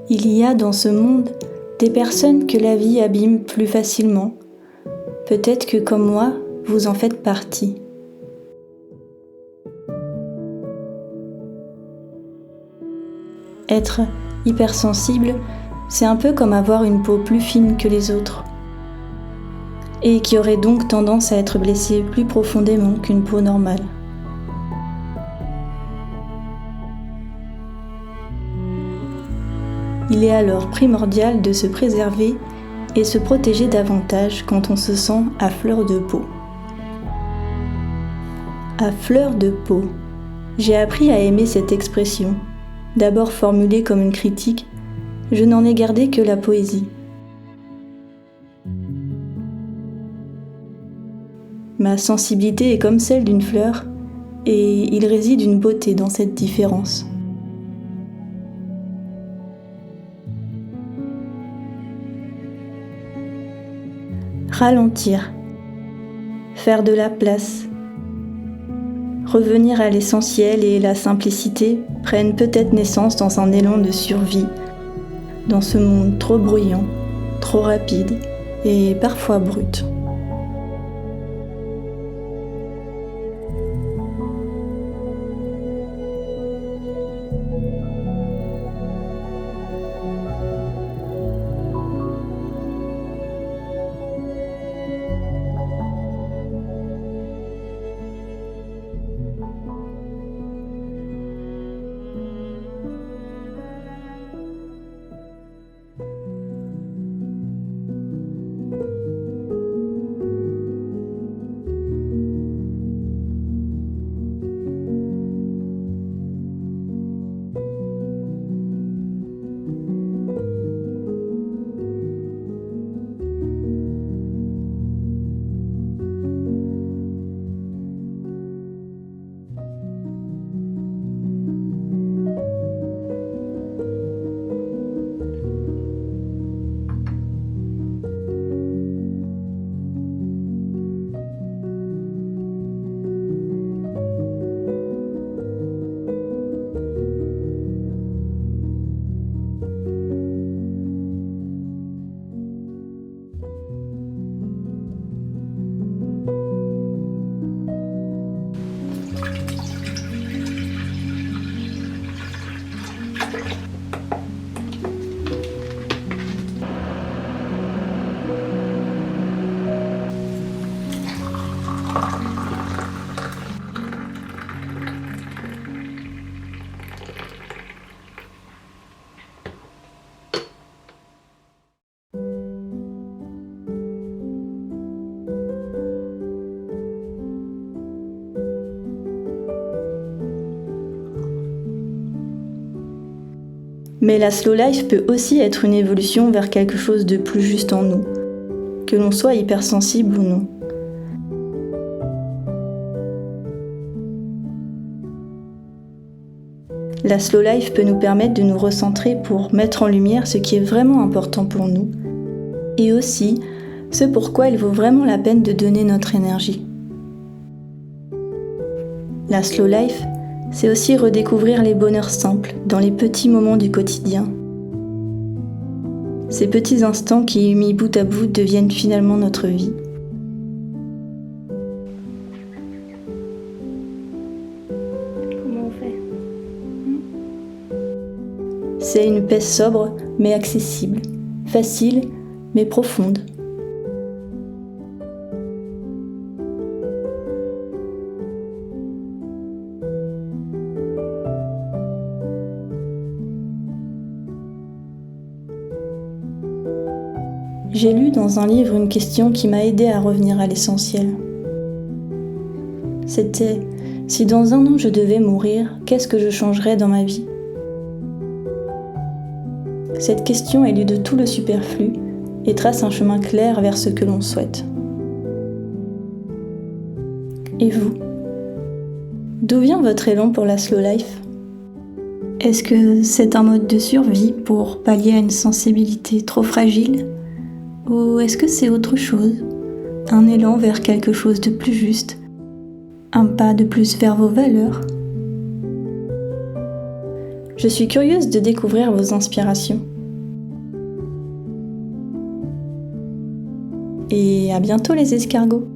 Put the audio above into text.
Il y a dans ce monde des personnes que la vie abîme plus facilement. Peut-être que comme moi, vous en faites partie. Être hypersensible, c'est un peu comme avoir une peau plus fine que les autres, et qui aurait donc tendance à être blessée plus profondément qu'une peau normale. Il est alors primordial de se préserver et se protéger davantage quand on se sent à fleur de peau. À fleur de peau, j'ai appris à aimer cette expression. D'abord formulée comme une critique, je n'en ai gardé que la poésie. Ma sensibilité est comme celle d'une fleur, et il réside une beauté dans cette différence. Ralentir, faire de la place, revenir à l'essentiel et la simplicité prennent peut-être naissance dans un élan de survie, dans ce monde trop bruyant, trop rapide et parfois brut. Mais la slow life peut aussi être une évolution vers quelque chose de plus juste en nous, que l'on soit hypersensible ou non. La slow life peut nous permettre de nous recentrer pour mettre en lumière ce qui est vraiment important pour nous, et aussi ce pourquoi il vaut vraiment la peine de donner notre énergie. La slow life, c'est aussi redécouvrir les bonheurs simples dans les petits moments du quotidien. Ces petits instants qui, mis bout à bout, deviennent finalement notre vie. Comment on fait ? C'est une paix sobre mais accessible, facile mais profonde. J'ai lu dans un livre une question qui m'a aidée à revenir à l'essentiel. C'était « Si dans 1 an je devais mourir, qu'est-ce que je changerais dans ma vie ?» Cette question élude tout le superflu et trace un chemin clair vers ce que l'on souhaite. Et vous ? D'où vient votre élan pour la slow life ? Est-ce que c'est un mode de survie pour pallier à une sensibilité trop fragile ? Ou est-ce que c'est autre chose ? Un élan vers quelque chose de plus juste ? Un pas de plus vers vos valeurs ? Je suis curieuse de découvrir vos inspirations. et à bientôt les escargots.